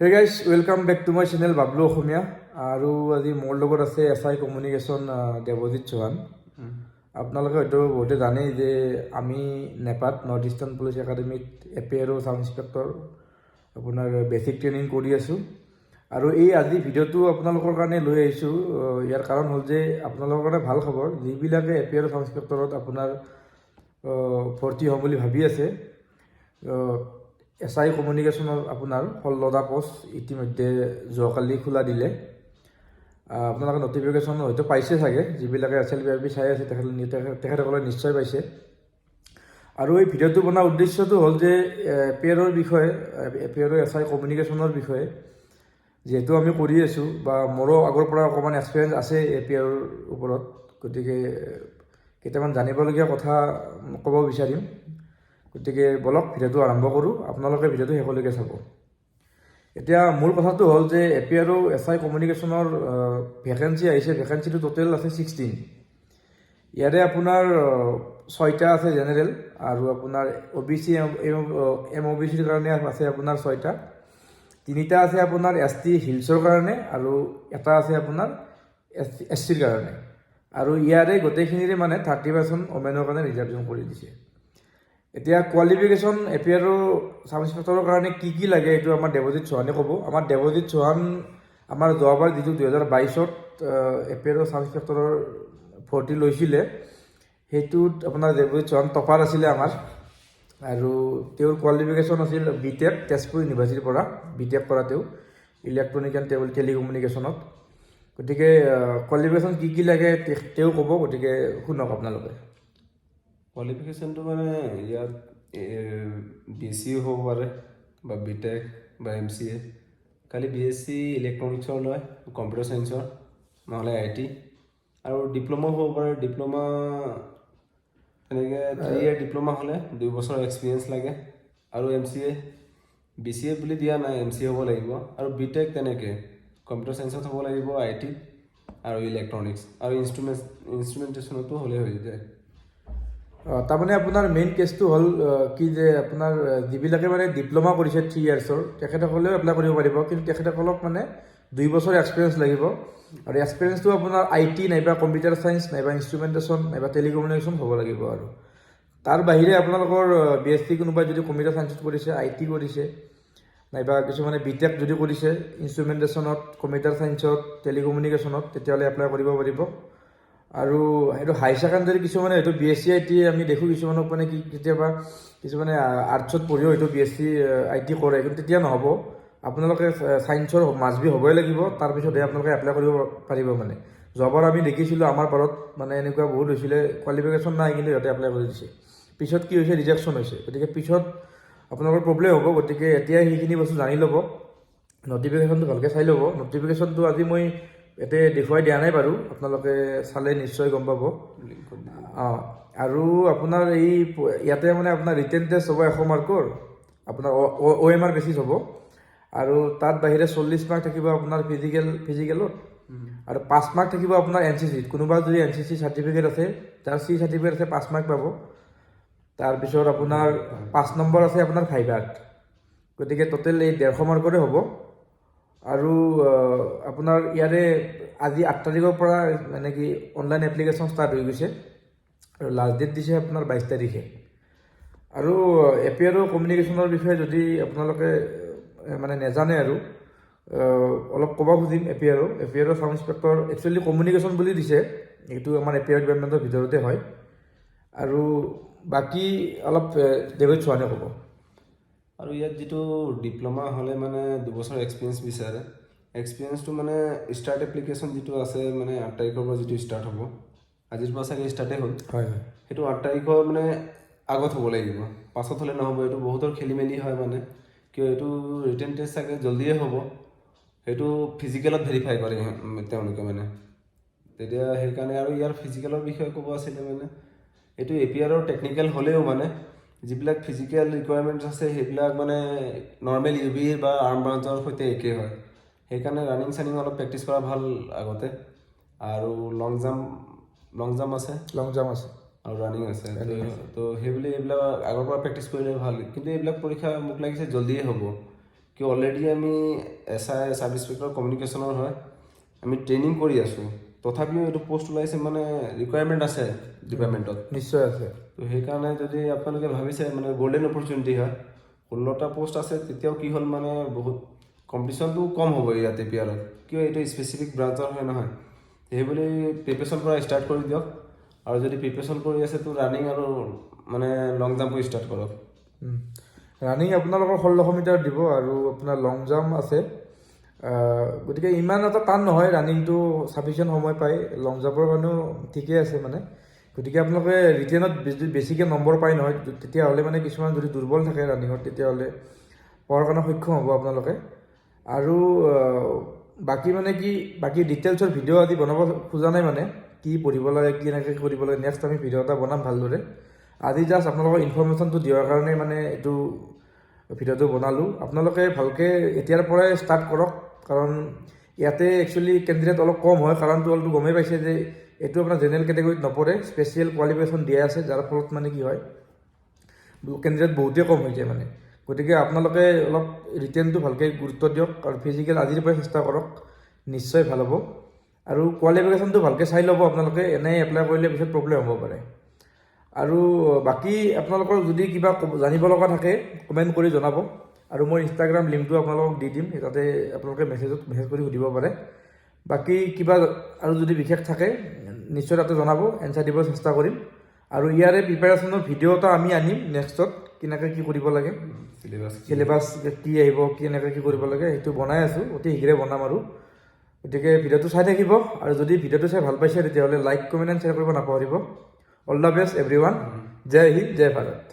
Hey guys, welcome back to my channel Bablu Okhomia. আৰু আজি মোৰ লগত আছে SI কমিউনিকেশ্যন দেৱজিৎ চৌহান। আপোনালোকে হয়তো বহুতে জানেই যে আমি নেপাত নৰ্থ ইষ্টাৰ্ণ পুলিচ একাডেমীত APR চাব ইনস্পেক্টৰ আপোনাৰ বেচিক ট্ৰেইনিং কৰি আছোঁ। আৰু এই আজি ভিডিঅ'টো আপোনালোকৰ কাৰণে লৈ আহিছোঁ। ইয়াৰ কাৰণ হ'ল যে আপোনালোকৰ কাৰণে ভাল খবৰ, যিবিলাকে APR চাব ইনস্পেক্টৰত আপোনাৰ ভৰ্তি হ'ম বুলি ভাবি আছে। SI কমিউনিকেশ্যনৰ আপোনাৰ 16টা পোষ্ট ইতিমধ্যে যোৱাকালি খোলা দিলে। আপোনালোকে নটিফিকেশ্যন হয়তো পাইছে চাগে, যিবিলাকে SLVRB চাই আছে তেখেতসকলে নিশ্চয় পাইছে। আৰু এই ভিডিঅ'টো বনোৱাৰ উদ্দেশ্যটো হ'ল যে APR বিষয়ে, APR SI কমিউনিকেশ্যনৰ বিষয়ে যিহেতু আমি কৰি আছোঁ বা মোৰো আগৰ পৰা অকণমান এক্সপিৰিয়েঞ্চ আছে APR ওপৰত, গতিকে কেইটামান জানিবলগীয়া কথা ক'ব বিচাৰিম। গতিকে বলক ভিডিঅ'টো আৰম্ভ কৰোঁ, আপোনালোকে ভিডিঅ'টো শেষলৈকে চাব। এতিয়া মূল কথাটো হ'ল যে APR SI কমিউনিকেশ্যনৰ ভেকেঞ্চি আহিছে। ভেকেঞ্চিটো টোটেল আছে 16। ইয়াৰে আপোনাৰ 6টা আছে জেনেৰেল, আৰু আপোনাৰ OBC MOBCৰ কাৰণে আছে আপোনাৰ 6টা, 3টা আছে আপোনাৰ ST হিলছৰ কাৰণে, আৰু এটা আছে আপোনাৰ SCৰ কাৰণে। আৰু ইয়াৰে গোটেইখিনিৰে মানে 30% ওমেনৰ কাৰণে ৰিজাৰ্ভেশ্যন কৰি দিছে। এতিয়া কোৱালিফিকেশ্যন APR চাব ইনস্পেক্টৰৰ কাৰণে কি লাগে এইটো আমাৰ দেৱজিৎ চৌহানে ক'ব। আমাৰ দেৱজিৎ চৌহান আমাৰ যোৱাবাৰ যিটো 2022ত APR চাব ইনস্পেক্টৰৰ ভৰ্তি লৈছিলে, সেইটোত আপোনাৰ দেৱজিৎ চৌহান টপাৰ আছিলে আমাৰ। আৰু তেওঁৰ কোৱালিফিকেশ্যন আছিল BTech, তেজপুৰ ইউনিভাৰ্চিটিৰ পৰা BTech কৰা তেওঁ ইলেক্ট্ৰনিক এণ্ড টেলিকমিউনিকেশ্যনত। গতিকে কোৱালিফিকেশ্যন কি লাগে তেওঁ ক'ব, গতিকে শুনক আপোনালোকে। কোৱালিফিকেশ্যনটো মানে ইয়াত BSc হ'ব পাৰে বা BTech বা MCA। খালি BSc ইলেক্ট্ৰনিক্সৰ লয়, কম্পিউটাৰ চায়েন্সৰ, নহ'লে IT। আৰু ডিপ্ল'মা হ'ব পাৰে। ডিপ্ল'মা এনেকৈ 3 year ডিপ্ল'মা হ'লে 2 বছৰ এক্সপিৰিয়েঞ্চ লাগে। আৰু MCA BCA বুলি দিয়া নাই, MCA হ'ব লাগিব। আৰু BTech তেনেকৈ কম্পিউটাৰ চায়েন্সত হ'ব লাগিব, IT আৰু ইলেক্ট্ৰনিক্স আৰু ইনষ্ট্ৰুমেণ্টেশ্যনতো হ'লে হৈ যায়। তাৰমানে আপোনাৰ মেইন কেছটো হ'ল কি যে আপোনাৰ যিবিলাকে মানে ডিপ্ল'মা কৰিছে 3 yearsৰ, তেখেতসকলেও এপ্লাই কৰিব পাৰিব, কিন্তু তেখেতসকলক মানে 2 বছৰ এক্সপিৰিয়েঞ্চ লাগিব। আৰু এক্সপিৰিয়েঞ্চটো আপোনাৰ IT নাইবা কম্পিউটাৰ চায়েন্স নাইবা ইনষ্ট্ৰুমেণ্টেশ্যন নাইবা টেলিকমিউনিকেশ্যন হ'ব লাগিব। আৰু তাৰ বাহিৰে আপোনালোকৰ BSc কোনোবাই যদি কম্পিউটাৰ চায়েন্সত কৰিছে, IT কৰিছে, নাইবা কিছুমানে BTech যদি কৰিছে ইনষ্ট্ৰুমেণ্টেশ্যনত, কম্পিউটাৰ চায়েন্সত, টেলিকমিউনিকেশ্যনত, তেতিয়াহ'লে এপ্লাই কৰিব পাৰিব। আৰু সেইটো হাই ছেকেণ্ডাৰী কিছুমানে হয়তো BSc IT আমি দেখোঁ কিছুমানক মানে কি কেতিয়াবা কিছুমানে আৰ্টছত পঢ়িও হয়তো BSc IT কৰে, কিন্তু তেতিয়া নহ'ব। আপোনালোকে চায়েন্সৰ মাছবি হ'বই লাগিব, তাৰপিছতহে আপোনালোকে এপ্লাই কৰিব পাৰিব। মানে যোৱাবাৰ আমি দেখিছিলোঁ আমাৰ পাৰত মানে এনেকুৱা বহুত হৈছিলে, কোৱালিফিকেশ্যন নাই কিন্তু সিহঁতে এপ্লাই কৰি দিছে, পিছত কি হৈছে ৰিজেকশ্যন হৈছে। গতিকে পিছত আপোনালোকৰ প্ৰব্লেম হ'ব। গতিকে এতিয়াই সেইখিনি বস্তু জানি ল'ব, নটিফিকেশ্যনটো ভালকৈ চাই ল'ব। নটিফিকেশ্যনটো আজি মই ইয়াতে দেখুৱাই দিয়া নাই বাৰু, আপোনালোকে চালে নিশ্চয় গম পাব। আৰু আপোনাৰ ইয়াতে মানে আপোনাৰ ৰিটেন টেষ্ট হ'ব 100 মাৰ্কৰ, আপোনাৰ OMR বেচিছ হ'ব। আৰু তাত বাহিৰে 40 মাৰ্ক থাকিব আপোনাৰ ফিজিকেলত, আৰু 5 মাৰ্ক থাকিব আপোনাৰ NCCত। কোনোবা যদি NCC চাৰ্টিফিকেট আছে, যাৰ C চাৰ্টিফিকেট আছে 5 মাৰ্ক পাব। তাৰপিছত আপোনাৰ 5 নম্বৰ আছে আপোনাৰ ভাইভাত। গতিকে টোটেল এই 150 মাৰ্কৰে হ'ব। আৰু আপোনাৰ ইয়াৰে আজি 8 তাৰিখৰ পৰা মানে কি অনলাইন এপ্লিকেশ্যন ষ্টাৰ্ট হৈ গৈছে, আৰু লাষ্ট ডেট দিছে আপোনাৰ 22 তাৰিখে। আৰু APR কমিউনিকেশ্যনৰ বিষয়ে যদি আপোনালোকে মানে নেজানে আৰু অলপ ক'ব খুজিম। APR চাব ইনস্পেক্টৰ একচুৱেলি কমিউনিকেশ্যন বুলি দিছে, এইটো আমাৰ APR ডিপাৰ্টমেণ্টৰ ভিতৰতে হয়। আৰু বাকী অলপ দেৱজিৎ চৌহানে ক'ব। আৰু ইয়াত যিটো ডিপ্ল'মা হ'লে মানে 2 বছৰ এক্সপিৰিয়েঞ্চ বিচাৰে। এক্সপিৰিয়েঞ্চটো মানে ষ্টাৰ্ট এপ্লিকেশ্যন যিটো আছে মানে 8 তাৰিখৰ পৰা যিটো ষ্টাৰ্ট হ'ব, আজিৰ পৰা চাগে ষ্টাৰ্টেই হ'ল, হয় সেইটো 8 তাৰিখৰ মানে আগত হ'ব লাগিব, পাছত হ'লে নহ'ব। এইটো বহুতৰ খেলি মেলি হয় মানে, কিয় এইটো ৰিটেন টেষ্ট চাগে জল্দিয়ে হ'ব, সেইটো ফিজিকেলত ভেৰিফাই কৰে তেওঁলোকে মানে। তেতিয়া সেইকাৰণে আৰু ইয়াৰ ফিজিকেলৰ বিষয়ে ক'ব আছিলে মানে, এইটো APR টেকনিকেল হ'লেও মানে যিবিলাক ফিজিকেল ৰিকুৱাৰমেণ্টছ আছে সেইবিলাক মানে নৰ্মেল UB বা আৰ্ম ব্ৰাঞ্চৰ সৈতে একেই হয়। সেইকাৰণে ৰানিং চানিং অলপ প্ৰেক্টিছ কৰা ভাল আগতে। আৰু লং জাম্প আছে আৰু ৰানিং আছে। তো সেইবুলি এইবিলাক আগৰ পৰা প্ৰেক্টিছ কৰিলে ভাল, কিন্তু এইবিলাক পৰীক্ষা মোক লাগিছে জল্দিয়ে হ'ব। কি অলৰেডি আমি SI ছাব ইন্সপেক্টৰ কমিউনিকেশ্যনৰ হয় আমি ট্ৰেইনিং কৰি আছোঁ তথাপিও এইটো পোষ্ট ওলাইছে মানে ৰিকুৱাৰমেণ্ট আছে ডিপাৰ্টমেণ্টত নিশ্চয় আছে। তো সেইকাৰণে যদি আপোনালোকে ভাবিছে মানে গ'ল্ডেন অপৰচুনিটি হয় 16টা পোষ্ট আছে তেতিয়াও কি হ'ল মানে বহুত কম্পিটিশ্যনটো কম হ'ব ইয়াতে পিয়াৰত কিয় এইটো স্পেচিফিক ব্ৰাঞ্চৰ হয় নহয় সেইবুলি প্ৰিপেৰেশ্যন কৰা ষ্টাৰ্ট কৰি দিয়ক আৰু যদি প্ৰিপেৰেশ্যন কৰি আছে তো ৰানিং আৰু মানে লং জাম্পো ষ্টাৰ্ট কৰক ৰানিং আপোনালোকৰ 1600 মিটাৰ দিব আৰু আপোনাৰ লং জাম্প আছে গতিকে ইমান এটা টান নহয় ৰানিংটো ছাফিচিয়েণ্ট সময় পায় লং জাম্পৰ কাৰণেও ঠিকেই আছে মানে গতিকে আপোনালোকে ৰিটেনত বেছিকৈ নম্বৰ পায় নহয় তেতিয়াহ'লে মানে কিছুমান যদি দুৰ্বল থাকে ৰানিঙত তেতিয়াহ'লে পোৱাৰ কাৰণে সক্ষম হ'ব আপোনালোকে আৰু বাকী মানে কি বাকী ডিটেইলছৰ ভিডিঅ' আদি বনাব খোজা নাই মানে কি পঢ়িব লাগে কি এনেকৈ কৰিব লাগে নেক্সট আমি ভিডিঅ' এটা বনাম ভালদৰে আজি জাষ্ট আপোনালোকৰ ইনফৰ্মেশ্যনটো দিয়াৰ কাৰণে মানে এইটো ভিডিঅ'টো বনালোঁ আপোনালোকে ভালকৈ এতিয়াৰ পৰাই ষ্টাৰ্ট কৰক কাৰণ ইয়াতে একচুৱেলি কেণ্ডিডেট অলপ কম হয় কাৰণটো অলপটো গমেই পাইছে যে এইটো আপোনাৰ জেনেৰেল কেটেগৰীত নপৰে স্পেচিয়েল কোৱালিফিকেশ্যন দিয়া আছে যাৰ ফলত মানে কি হয় কেণ্ডিডেট বহুতেই কম হৈ যায় মানে গতিকে আপোনালোকে অলপ ৰিটেনটো ভালকৈ গুৰুত্ব দিয়ক আৰু ফিজিকেল আজিৰ পৰাই চেষ্টা কৰক নিশ্চয় ভাল হ'ব আৰু কোৱালিফিকেশ্যনটো ভালকৈ চাই ল'ব আপোনালোকে এনেই এপ্লাই কৰিলে পিছত প্ৰব্লেম হ'ব পাৰে আৰু বাকী আপোনালোকৰ যদি কিবা জানিব লগা থাকে কমেণ্ট কৰি জনাব আৰু মই ইনষ্টাগ্ৰাম লিংকটো আপোনালোকক দি দিম তাতে আপোনালোকে মেছেজ কৰি সুধিব পাৰে বাকী কিবা আৰু যদি বিশেষ থাকে নিশ্চয় তাতে জনাব এনচাৰ দিব চেষ্টা কৰিম আৰু ইয়াৰে প্ৰিপেৰেশ্যনৰ ভিডিঅ' এটা আমি আনিম নেক্সটত কেনেকৈ কি কৰিব লাগে চিলেবাছ কি আহিব কি এনেকৈ কি কৰিব লাগে সেইটো বনাই আছোঁ অতি শীঘ্ৰে বনাম আৰু গতিকে ভিডিঅ'টো চাই থাকিব আৰু যদি ভিডিঅ'টো চাই ভাল পাইছে তেতিয়াহ'লে লাইক কমেণ্ট এণ্ড শ্বেয়াৰ কৰিব নাপাহৰিব অল দ্য বেষ্ট এভৰিৱান জয় হিন্দ জয় ভাৰত